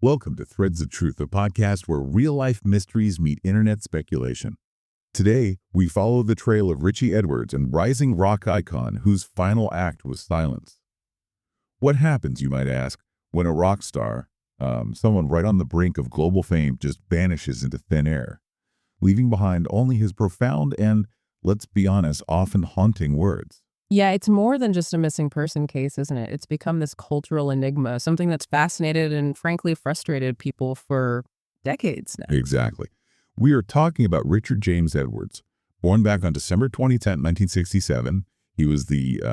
Welcome to Threads of Truth, a podcast where real-life mysteries meet internet speculation. Today, we follow the trail of Richey Edwards, a rising rock icon whose final act was silence. What happens, you might ask, when a rock star, someone right on the brink of global fame, just vanishes into thin air, leaving behind only his profound and, let's be honest, often haunting words? Yeah, it's more than just a missing person case, isn't it? It's become this cultural enigma, something that's fascinated and frankly frustrated people for decades now. Exactly. We are talking about Richard James Edwards, born back on December 2010, 1967. He was the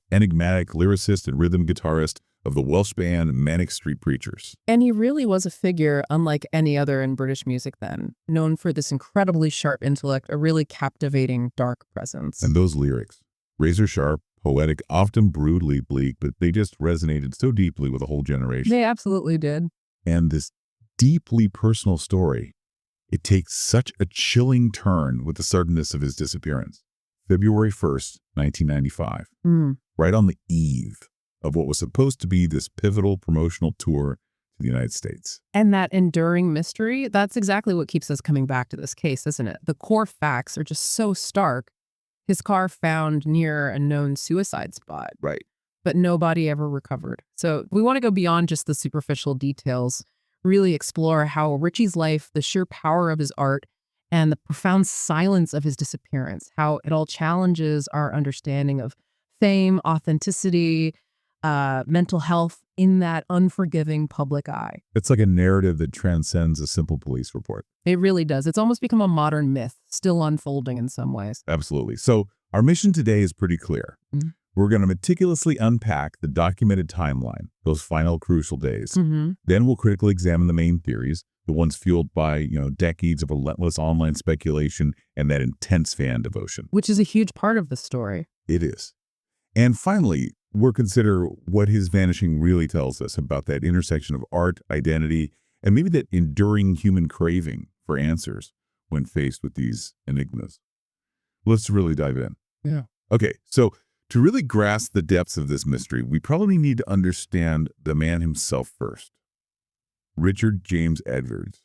enigmatic lyricist and rhythm guitarist of the Welsh band Manic Street Preachers. And he really was a figure unlike any other in British music then, known for this incredibly sharp intellect, a really captivating dark presence. And those lyrics, razor sharp, poetic, often brutally bleak, but they just resonated so deeply with a whole generation. They absolutely did. And this deeply personal story, it takes such a chilling turn with the suddenness of his disappearance. February 1st, 1995, right on the eve of what was supposed to be this pivotal promotional tour to the United States. And that enduring mystery, that's exactly what keeps us coming back to this case, isn't it? The core facts are just so stark. His car found near a known suicide spot. Right. But nobody ever recovered. So we want to go beyond just the superficial details, really explore how Richey's life, the sheer power of his art, and the profound silence of his disappearance, how it all challenges our understanding of fame, authenticity, mental health in that unforgiving public eye. It's like a narrative that transcends a simple police report. It really does. It's almost become a modern myth, still unfolding in some ways. Absolutely. So our mission today is pretty clear. We're going to meticulously unpack the documented timeline, those final crucial days. Then we'll critically examine the main theories, the ones fueled by, decades of relentless online speculation and that intense fan devotion. Which is a huge part of the story. It is. And finally, we'll consider what his vanishing really tells us about that intersection of art, identity, and maybe that enduring human craving for answers when faced with these enigmas. Let's really dive in. Yeah. Okay, so to really grasp the depths of this mystery, we probably need to understand the man himself first. Richard James Edwards.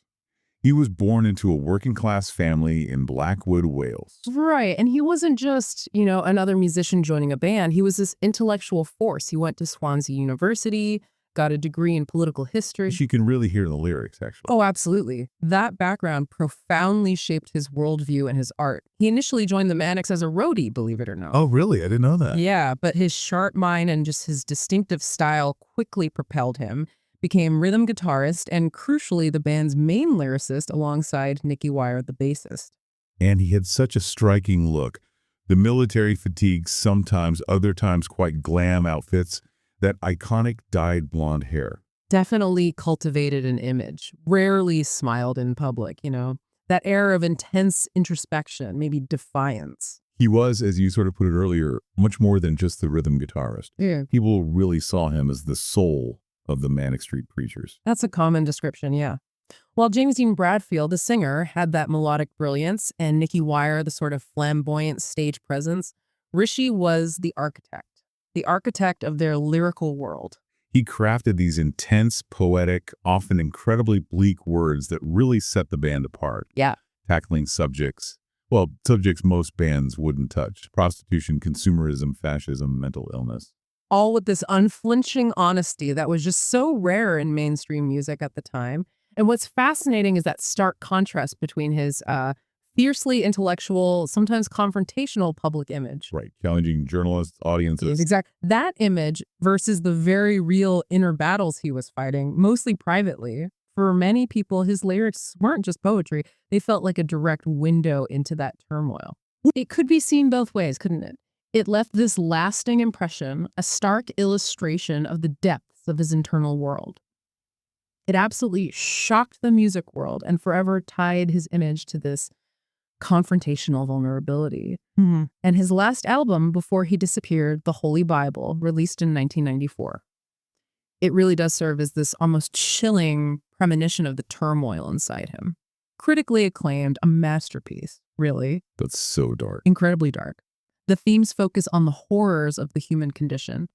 He was born into a working-class family in Blackwood, Wales. Right. And he wasn't just, another musician joining a band. He was this intellectual force. He went to Swansea University, got a degree in political history. You can really hear the lyrics, actually. Oh, absolutely. That background profoundly shaped his worldview and his art. He initially joined the Manics as a roadie, believe it or not. Oh, really? I didn't know that. Yeah, but his sharp mind and just his distinctive style quickly propelled him, became rhythm guitarist, and crucially, the band's main lyricist alongside Nicky Wire, the bassist. And he had such a striking look. The military fatigues, sometimes, other times quite glam outfits, that iconic dyed blonde hair. Definitely cultivated an image, rarely smiled in public, that air of intense introspection, maybe defiance. He was, as you sort of put it earlier, much more than just the rhythm guitarist. Yeah. People really saw him as the soul of the Manic Street Preachers. That's a common description, yeah. While James Dean Bradfield, the singer, had that melodic brilliance and Nicky Wire, the sort of flamboyant stage presence, Richey was the architect of their lyrical world. He crafted these intense, poetic, often incredibly bleak words that really set the band apart. Yeah. Tackling subjects most bands wouldn't touch. Prostitution, consumerism, fascism, mental illness. All with this unflinching honesty that was just so rare in mainstream music at the time. And what's fascinating is that stark contrast between his fiercely intellectual, sometimes confrontational public image. Right, challenging journalists, audiences. Exactly. That image versus the very real inner battles he was fighting, mostly privately. For many people, his lyrics weren't just poetry. They felt like a direct window into that turmoil. It could be seen both ways, couldn't it? It left this lasting impression, a stark illustration of the depths of his internal world. It absolutely shocked the music world and forever tied his image to this confrontational vulnerability. And his last album before he disappeared, The Holy Bible, released in 1994. It really does serve as this almost chilling premonition of the turmoil inside him. Critically acclaimed, a masterpiece, really. That's so dark. Incredibly dark. The themes focus on the horrors of the human condition,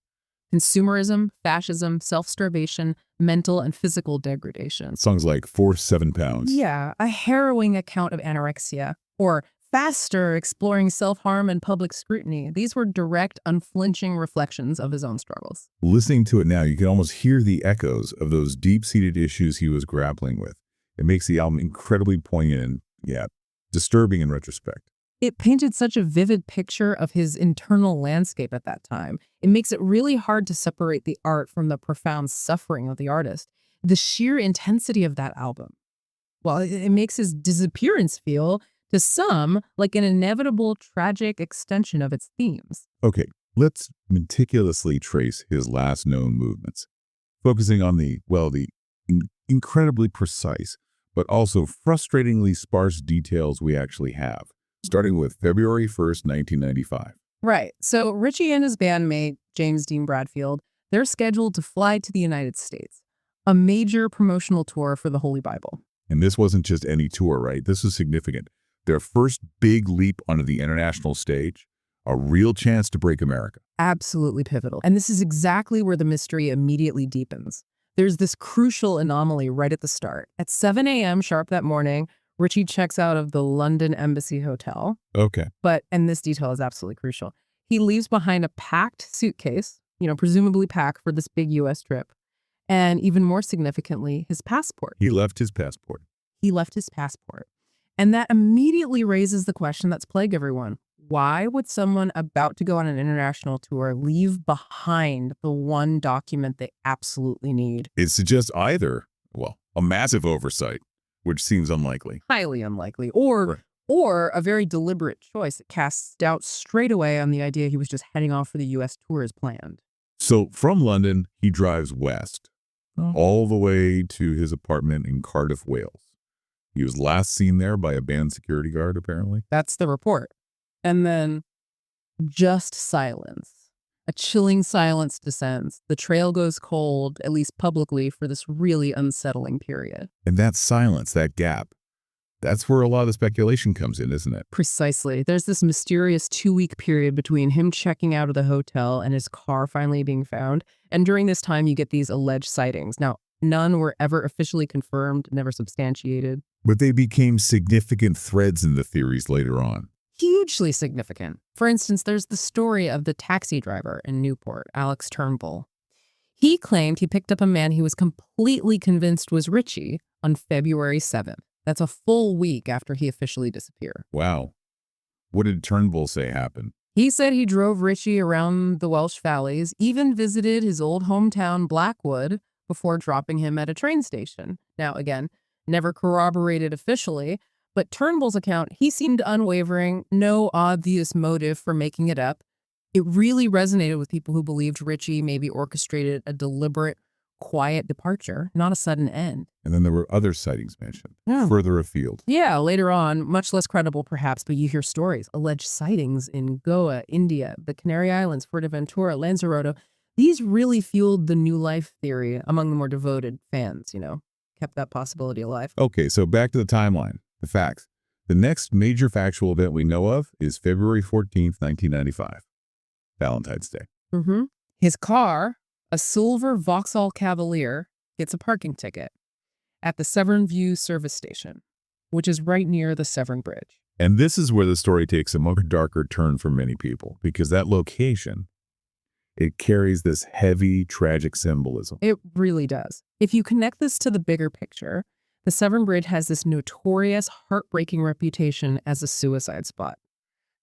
consumerism, fascism, self-starvation, mental and physical degradation. Songs like 7 pounds. Yeah, a harrowing account of anorexia, or Faster, exploring self-harm and public scrutiny. These were direct, unflinching reflections of his own struggles. Listening to it now, you can almost hear the echoes of those deep-seated issues he was grappling with. It makes the album incredibly poignant and, disturbing in retrospect. It painted such a vivid picture of his internal landscape at that time. It makes it really hard to separate the art from the profound suffering of the artist. The sheer intensity of that album, well, it makes his disappearance feel, to some, like an inevitable tragic extension of its themes. Okay, let's meticulously trace his last known movements, focusing on the incredibly precise, but also frustratingly sparse details we actually have, starting with February 1st, 1995. Right. So Richey and his bandmate, James Dean Bradfield, they're scheduled to fly to the United States, a major promotional tour for the Holy Bible. And this wasn't just any tour, right? This was significant. Their first big leap onto the international stage, a real chance to break America. Absolutely pivotal. And this is exactly where the mystery immediately deepens. There's this crucial anomaly right at the start. At 7 a.m. sharp that morning, Richey checks out of the London Embassy Hotel. Okay. And this detail is absolutely crucial. He leaves behind a packed suitcase, presumably packed for this big U.S. trip. And even more significantly, his passport. He left his passport. And that immediately raises the question that's plagued everyone. Why would someone about to go on an international tour leave behind the one document they absolutely need? It suggests either, a massive oversight, which seems unlikely. Highly unlikely. Or a very deliberate choice that casts doubt straight away on the idea he was just heading off for the U.S. tour as planned. So from London, he drives west, all the way to his apartment in Cardiff, Wales. He was last seen there by a band security guard, apparently. That's the report. And then just silence. A chilling silence descends. The trail goes cold, at least publicly, for this really unsettling period. And that silence, that gap, that's where a lot of the speculation comes in, isn't it? Precisely. There's this mysterious 2-week period between him checking out of the hotel and his car finally being found. And during this time, you get these alleged sightings. Now, none were ever officially confirmed, never substantiated. But they became significant threads in the theories later on. Hugely significant. For instance, there's the story of the taxi driver in Newport, Alex Turnbull. He claimed he picked up a man he was completely convinced was Richey on February 7th. That's a full week after he officially disappeared. Wow. What did Turnbull say happened? He said he drove Richey around the Welsh valleys, even visited his old hometown, Blackwood, before dropping him at a train station. Now, again, never corroborated officially, but Turnbull's account, he seemed unwavering, no obvious motive for making it up. It really resonated with people who believed Richey maybe orchestrated a deliberate, quiet departure, not a sudden end. And then there were other sightings mentioned, further afield. Yeah, later on, much less credible perhaps, but you hear stories, alleged sightings in Goa, India, the Canary Islands, Fuerteventura, Lanzarote. These really fueled the new life theory among the more devoted fans, kept that possibility alive. Okay, so back to the timeline, the facts. The next major factual event we know of is February 14th, 1995, Valentine's Day. His car, a silver Vauxhall Cavalier, gets a parking ticket at the Severn View service station, which is right near the Severn Bridge. And this is where the story takes a more darker turn for many people, because that location, it carries this heavy, tragic symbolism. It really does. If you connect this to the bigger picture, the Severn Bridge has this notorious, heartbreaking reputation as a suicide spot.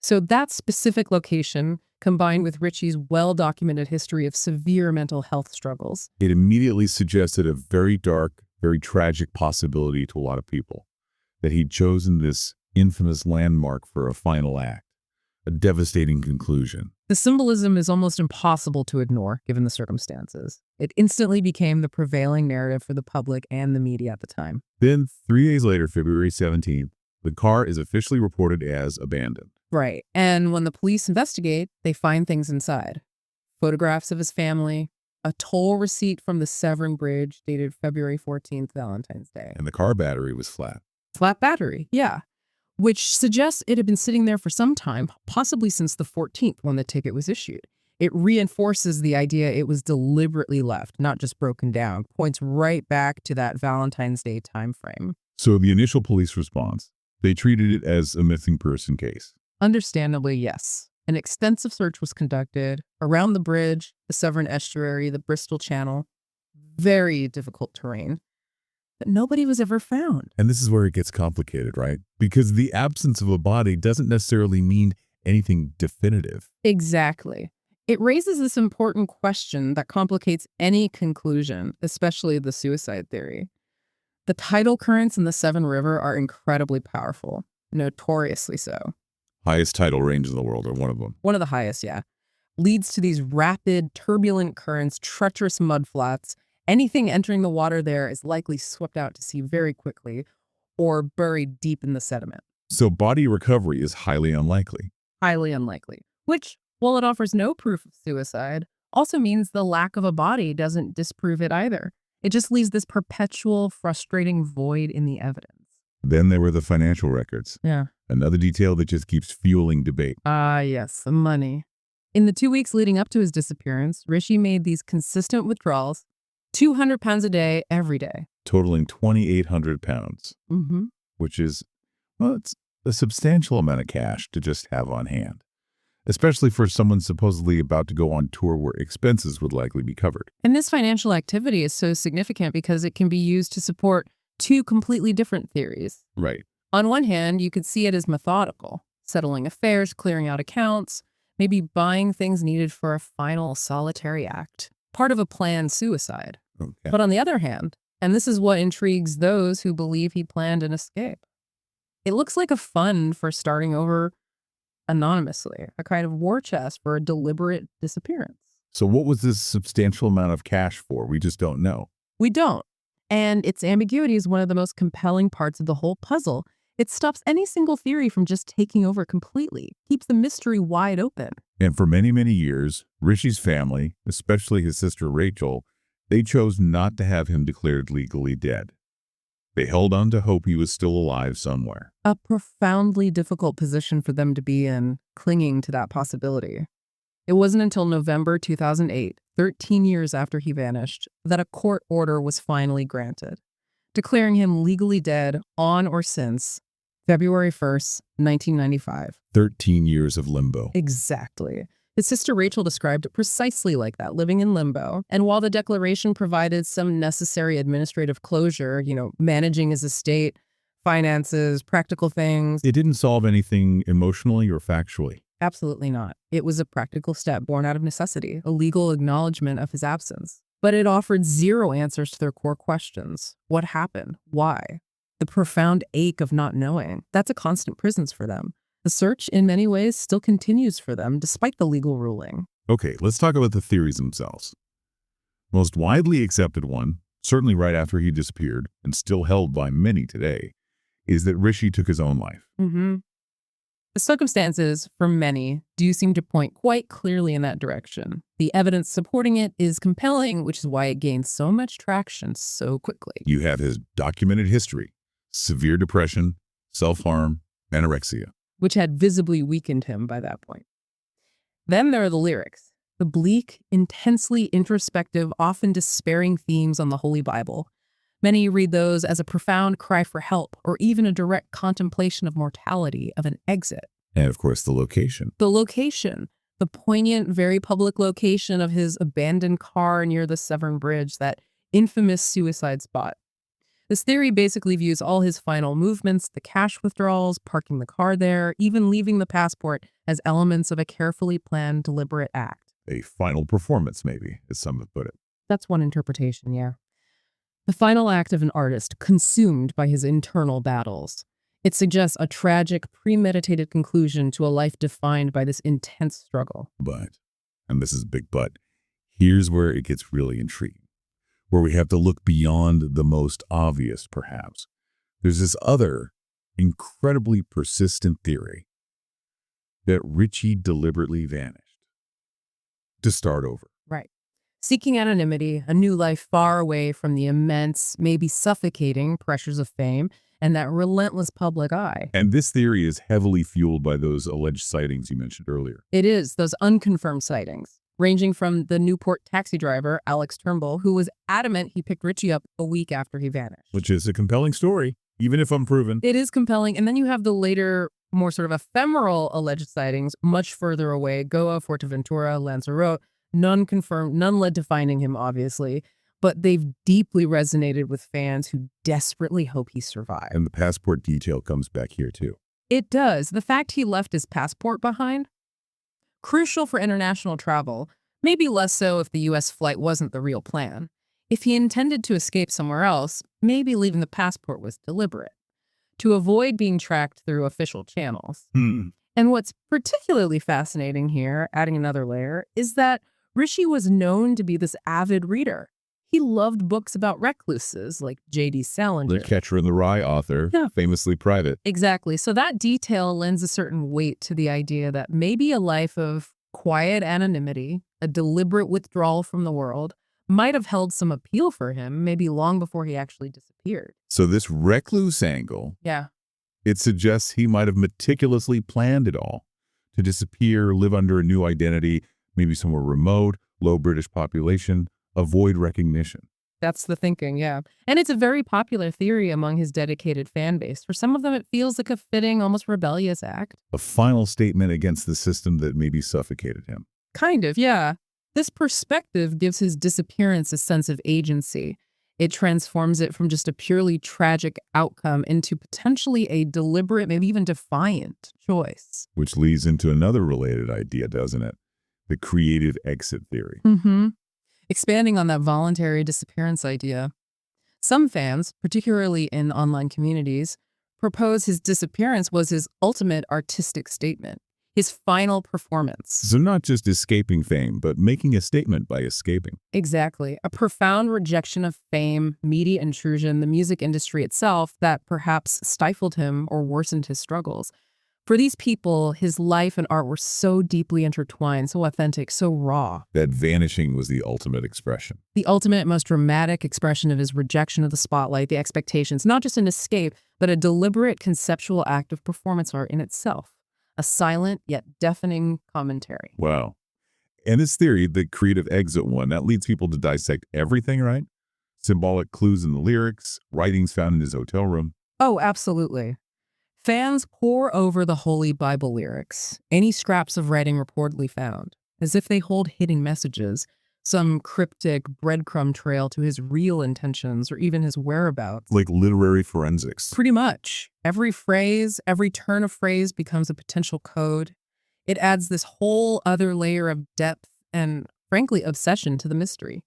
So that specific location, combined with Richey's well-documented history of severe mental health struggles, it immediately suggested a very dark, very tragic possibility to a lot of people, that he'd chosen this infamous landmark for a final act, a devastating conclusion. The symbolism is almost impossible to ignore, given the circumstances. It instantly became the prevailing narrative for the public and the media at the time. Then, 3 days later, February 17th, the car is officially reported as abandoned. Right. And when the police investigate, they find things inside. Photographs of his family, a toll receipt from the Severn Bridge dated February 14th, Valentine's Day. And the car battery was flat. Flat battery, yeah. Which suggests it had been sitting there for some time, possibly since the 14th when the ticket was issued. It reinforces the idea it was deliberately left, not just broken down, points right back to that Valentine's Day timeframe. So the initial police response, they treated it as a missing person case. Understandably, yes. An extensive search was conducted around the bridge, the Severn Estuary, the Bristol Channel. Very difficult terrain. But nobody was ever found. And this is where it gets complicated, right? Because the absence of a body doesn't necessarily mean anything definitive. Exactly. It raises this important question that complicates any conclusion, especially the suicide theory. The tidal currents in the Severn River are incredibly powerful, notoriously so. Highest tidal range in the world, or one of them. One of the highest, yeah. Leads to these rapid, turbulent currents, treacherous mudflats. Anything entering the water there is likely swept out to sea very quickly or buried deep in the sediment. So body recovery is highly unlikely. Highly unlikely. Which, while it offers no proof of suicide, also means the lack of a body doesn't disprove it either. It just leaves this perpetual, frustrating void in the evidence. Then there were the financial records. Yeah. Another detail that just keeps fueling debate. Yes, the money. In the 2 weeks leading up to his disappearance, Richey made these consistent withdrawals, £200 a day, every day. Totaling 2,800 pounds, Mm-hmm. which is, well, it's a substantial amount of cash to just have on hand, especially for someone supposedly about to go on tour where expenses would likely be covered. And this financial activity is so significant because it can be used to support two completely different theories. Right. On one hand, you could see it as methodical, settling affairs, clearing out accounts, maybe buying things needed for a final solitary act, part of a planned suicide. Okay. But on the other hand, and this is what intrigues those who believe he planned an escape, it looks like a fund for starting over anonymously, a kind of war chest for a deliberate disappearance. So what was this substantial amount of cash for? We just don't know. We don't. And its ambiguity is one of the most compelling parts of the whole puzzle. It stops any single theory from just taking over completely, keeps the mystery wide open. And for many, many years, Richey's family, especially his sister Rachel, they chose not to have him declared legally dead. They held on to hope he was still alive somewhere. A profoundly difficult position for them to be in, clinging to that possibility. It wasn't until November 2008, 13 years after he vanished, that a court order was finally granted, declaring him legally dead on or since February 1st, 1995. 13 years of limbo. Exactly. His sister Rachel described it precisely like that, living in limbo. And while the declaration provided some necessary administrative closure, managing his estate, finances, practical things, It didn't solve anything emotionally or factually. absolutely not. It was a practical step born out of necessity, a legal acknowledgement of his absence. But it offered zero answers to their core questions. What happened? Why? The profound ache of not knowing. That's a constant prison for them. The search, in many ways, still continues for them, despite the legal ruling. Okay, let's talk about the theories themselves. Most widely accepted one, certainly right after he disappeared, and still held by many today, is that Richey took his own life. Mm-hmm. The circumstances, for many, do seem to point quite clearly in that direction. The evidence supporting it is compelling, which is why it gained so much traction so quickly. You have his documented history, severe depression, self-harm, anorexia. Which had visibly weakened him by that point. Then there are the lyrics, the bleak, intensely introspective, often despairing themes on the Holy Bible. Many read those as a profound cry for help, or even a direct contemplation of mortality, of an exit. And of course, the location. The location, the poignant, very public location of his abandoned car near the Severn Bridge, that infamous suicide spot. This theory basically views all his final movements, the cash withdrawals, parking the car there, even leaving the passport, as elements of a carefully planned, deliberate act. A final performance, maybe, as some have put it. That's one interpretation, yeah. The final act of an artist consumed by his internal battles. It suggests a tragic, premeditated conclusion to a life defined by this intense struggle. But, and this is a big but, here's where it gets really intriguing, where we have to look beyond the most obvious, perhaps. There's this other, incredibly persistent theory that Richey deliberately vanished to start over. Right. Seeking anonymity, a new life far away from the immense, maybe suffocating pressures of fame and that relentless public eye. And this theory is heavily fueled by those alleged sightings you mentioned earlier. It is, those unconfirmed sightings. ranging from the Newport taxi driver, Alex Turnbull, who was adamant he picked Richey up a week after he vanished. Which is a compelling story, even if unproven. It is compelling. And then you have the later, more sort of ephemeral alleged sightings much further away, Goa, Fuerteventura, Lanzarote. None confirmed, none led to finding him, obviously. But they've deeply resonated with fans who desperately hope he survived. And the passport detail comes back here, too. It does. The fact he left his passport behind, crucial for international travel, maybe less so if the U.S. flight wasn't the real plan. If he intended to escape somewhere else, maybe leaving the passport was deliberate, to avoid being tracked through official channels. And what's particularly fascinating here, adding another layer, is that Richey was known to be this avid reader. He loved books about recluses like J.D. Salinger. The Catcher in the Rye author, famously private. Exactly. So that detail lends a certain weight to the idea that maybe a life of quiet anonymity, a deliberate withdrawal from the world, might have held some appeal for him, maybe long before he actually disappeared. So this recluse angle, it suggests he might have meticulously planned it all. To disappear, live under a new identity, maybe somewhere remote, low British population, avoid recognition. That's the thinking, And it's a very popular theory among his dedicated fan base. For some of them, it feels like a fitting, almost rebellious act. A final statement against the system that maybe suffocated him. Kind of, This perspective gives his disappearance a sense of agency. It transforms it from just a purely tragic outcome into potentially a deliberate, maybe even defiant choice. Which leads into another related idea, doesn't it? The creative exit theory. Expanding on that voluntary disappearance idea, some fans, particularly in online communities, propose his disappearance was his ultimate artistic statement, his final performance. So not just escaping fame, but making a statement by escaping. Exactly. A profound rejection of fame, media intrusion, the music industry itself that perhaps stifled him or worsened his struggles. For these people, his life and art were so deeply intertwined, so authentic, so raw. That vanishing was the ultimate expression. The ultimate, most dramatic expression of his rejection of the spotlight, the expectations, not just an escape, but a deliberate conceptual act of performance art in itself. A silent yet deafening commentary. Wow. And this theory, the creative exit one, that leads people to dissect everything, right? Symbolic clues in the lyrics, writings found in his hotel room. Oh, absolutely. Fans pore over the Holy Bible lyrics, any scraps of writing reportedly found, as if they hold hidden messages, some cryptic breadcrumb trail to his real intentions or even his whereabouts. Like literary forensics. Pretty much. Every phrase, every turn of phrase becomes a potential code. It adds this whole other layer of depth and, frankly, obsession to the mystery.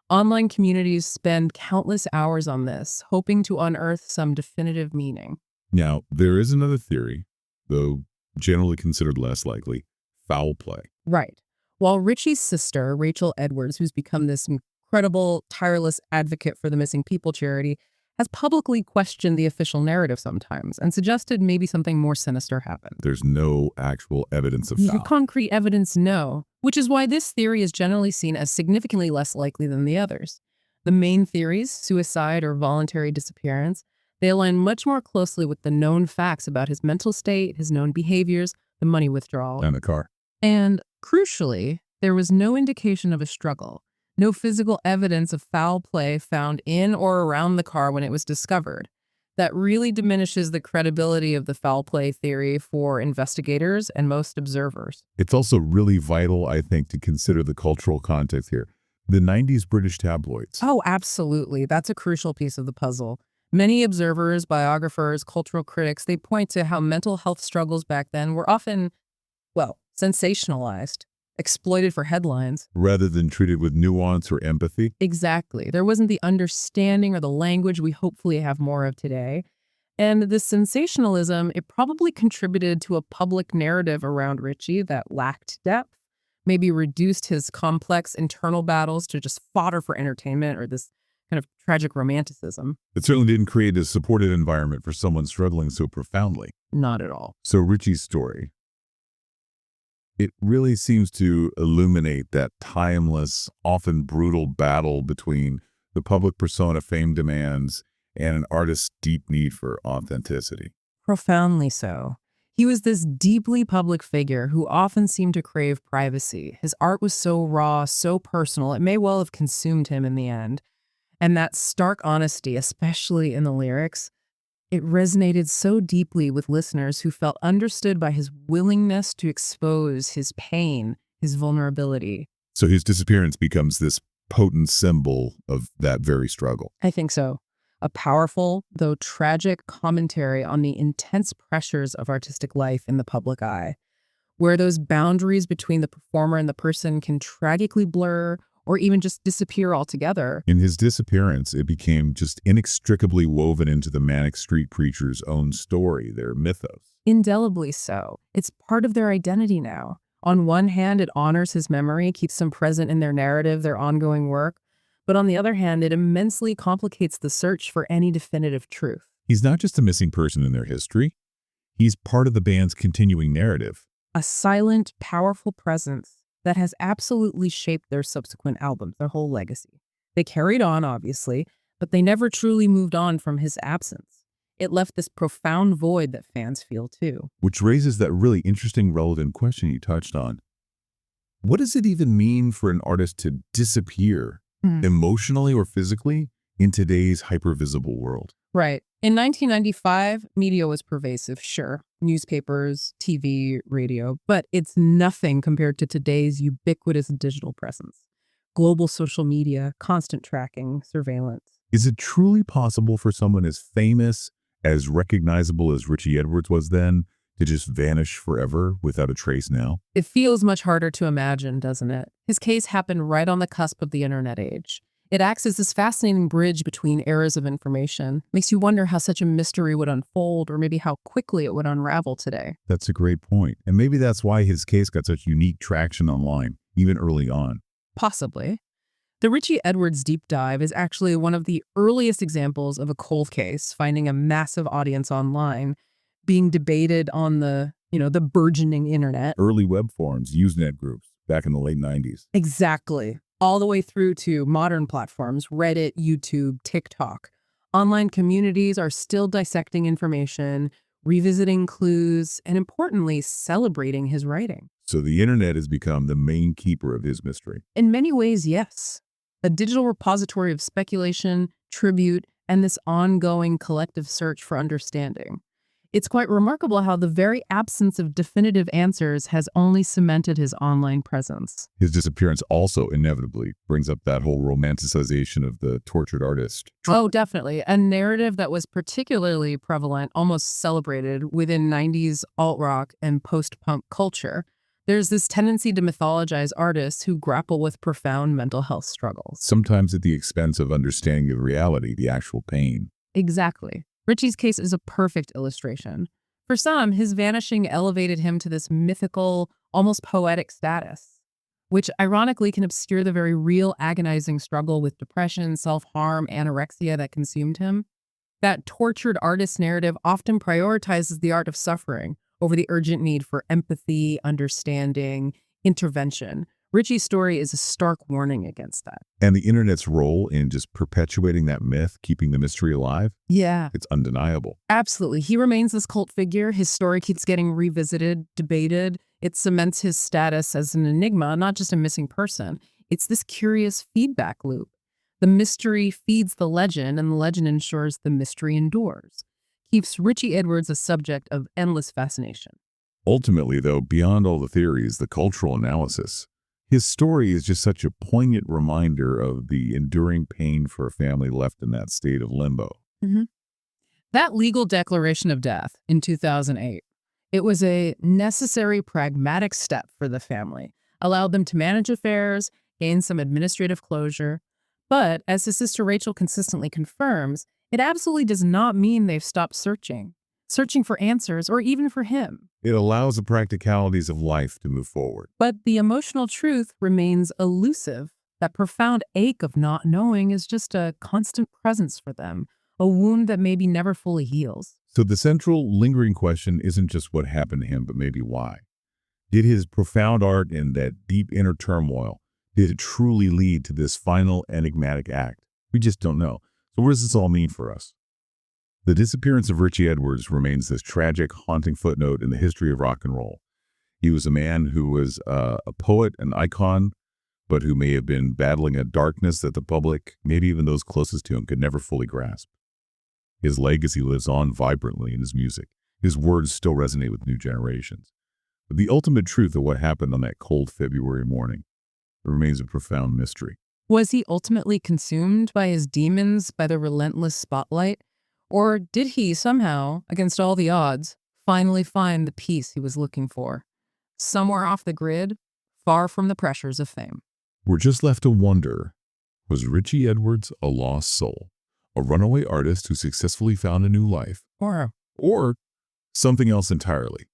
Online communities spend countless hours on this, hoping to unearth some definitive meaning. Now, there is another theory, though generally considered less likely, foul play. Right. While Richey's sister, Richey Edwards, who's become this incredible, tireless advocate for the missing people charity, has publicly questioned the official narrative sometimes and suggested maybe something more sinister happened. There's no actual evidence of foul. Concrete evidence, no. Which is why this theory is generally seen as significantly less likely than the others. The main theories, suicide or voluntary disappearance, they align much more closely with the known facts about his mental state, his known behaviors, the money withdrawal. And the car. And crucially, there was no indication of a struggle, no physical evidence of foul play found in or around the car when it was discovered. That really diminishes the credibility of the foul play theory for investigators and most observers. It's also really vital, I think, to consider the cultural context here. The 90s British tabloids. Oh, absolutely. That's a crucial piece of the puzzle. Many observers, biographers, cultural critics, they point to how mental health struggles back then were often, sensationalized, exploited for headlines. Rather than treated with nuance or empathy. Exactly. There wasn't the understanding or the language we hopefully have more of today. And the sensationalism, it probably contributed to a public narrative around Richey that lacked depth, maybe reduced his complex internal battles to just fodder for entertainment or this kind of tragic romanticism. It certainly didn't create a supportive environment for someone struggling so profoundly. Not at all. So Richey's story, it really seems to illuminate that timeless, often brutal battle between the public persona fame demands and an artist's deep need for authenticity. Profoundly so. He was this deeply public figure who often seemed to crave privacy. His art was so raw, so personal, it may well have consumed him in the end. And that stark honesty, especially in the lyrics, it resonated so deeply with listeners who felt understood by his willingness to expose his pain, his vulnerability. So his disappearance becomes this potent symbol of that very struggle. I think so. A powerful, though tragic, commentary on the intense pressures of artistic life in the public eye, where those boundaries between the performer and the person can tragically blur or even just disappear altogether. In his disappearance, it became just inextricably woven into the Manic Street Preachers' own story, their mythos. Indelibly so. It's part of their identity now. On one hand, it honors his memory, keeps him present in their narrative, their ongoing work. But on the other hand, it immensely complicates the search for any definitive truth. He's not just a missing person in their history. He's part of the band's continuing narrative. A silent, powerful presence that has absolutely shaped their subsequent albums, their whole legacy. They carried on, obviously, but they never truly moved on from his absence. It left this profound void that fans feel too. Which raises that really interesting, relevant question you touched on. What does it even mean for an artist to disappear, emotionally or physically, in today's hypervisible world? Right. In 1995, media was pervasive, sure. Newspapers, TV, radio, but it's nothing compared to today's ubiquitous digital presence. Global social media, constant tracking, surveillance. Is it truly possible for someone as famous, as recognizable as Richey Edwards was then, to just vanish forever without a trace now? It feels much harder to imagine, doesn't it? His case happened right on the cusp of the internet age. It acts as this fascinating bridge between eras of information. Makes you wonder how such a mystery would unfold, or maybe how quickly it would unravel today. That's a great point. And maybe that's why his case got such unique traction online, even early on. Possibly. The Richey Edwards deep dive is actually one of the earliest examples of a cold case finding a massive audience online, being debated on the burgeoning internet. Early web forums, Usenet groups, back in the late 90s. Exactly. All the way through to modern platforms, Reddit, YouTube, TikTok. Online communities are still dissecting information, revisiting clues, and importantly, celebrating his writing. So the internet has become the main keeper of his mystery. In many ways, yes. A digital repository of speculation, tribute, and this ongoing collective search for understanding. It's quite remarkable how the very absence of definitive answers has only cemented his online presence. His disappearance also inevitably brings up that whole romanticization of the tortured artist. Oh, definitely. A narrative that was particularly prevalent, almost celebrated within 90s alt-rock and post-punk culture. There's this tendency to mythologize artists who grapple with profound mental health struggles. Sometimes at the expense of understanding the reality, the actual pain. Exactly. Richey's case is a perfect illustration. For some, his vanishing elevated him to this mythical, almost poetic status, which ironically can obscure the very real agonizing struggle with depression, self-harm, anorexia that consumed him. That tortured artist narrative often prioritizes the art of suffering over the urgent need for empathy, understanding, intervention. Richey's story is a stark warning against that. And the internet's role in just perpetuating that myth, keeping the mystery alive, Yeah. it's undeniable. Absolutely. He remains this cult figure. His story keeps getting revisited, debated. It cements his status as an enigma, not just a missing person. It's this curious feedback loop. The mystery feeds the legend, and the legend ensures the mystery endures. Keeps Richey Edwards a subject of endless fascination. Ultimately, though, beyond all the theories, the cultural analysis, his story is just such a poignant reminder of the enduring pain for a family left in that state of limbo. That legal declaration of death in 2008, it was a necessary pragmatic step for the family, allowed them to manage affairs, gain some administrative closure. But as his sister Rachel consistently confirms, it absolutely does not mean they've stopped searching for answers, or even for him. It allows the practicalities of life to move forward. But the emotional truth remains elusive. That profound ache of not knowing is just a constant presence for them, a wound that maybe never fully heals. So the central lingering question isn't just what happened to him, but maybe why. Did his profound art and that deep inner turmoil, did it truly lead to this final enigmatic act? We just don't know. So what does this all mean for us? The disappearance of Richey Edwards remains this tragic, haunting footnote in the history of rock and roll. He was a man who was a poet, an icon, but who may have been battling a darkness that the public, maybe even those closest to him, could never fully grasp. His legacy lives on vibrantly in his music. His words still resonate with new generations. But the ultimate truth of what happened on that cold February morning remains a profound mystery. Was he ultimately consumed by his demons, by the relentless spotlight? Or did he somehow, against all the odds, finally find the peace he was looking for? Somewhere off the grid, far from the pressures of fame. We're just left to wonder, was Richey Edwards a lost soul? A runaway artist who successfully found a new life? Or something else entirely?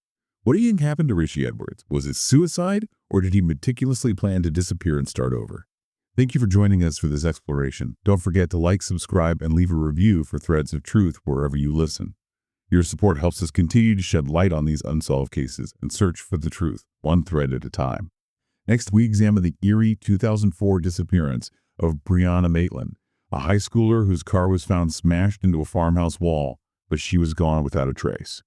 What do you think happened to Richey Edwards? Was it suicide, or did he meticulously plan to disappear and start over? Thank you for joining us for this exploration. Don't forget to like, subscribe, and leave a review for Threads of Truth wherever you listen. Your support helps us continue to shed light on these unsolved cases and search for the truth, one thread at a time. Next, we examine the eerie 2004 disappearance of Brianna Maitland, a high schooler whose car was found smashed into a farmhouse wall, but she was gone without a trace.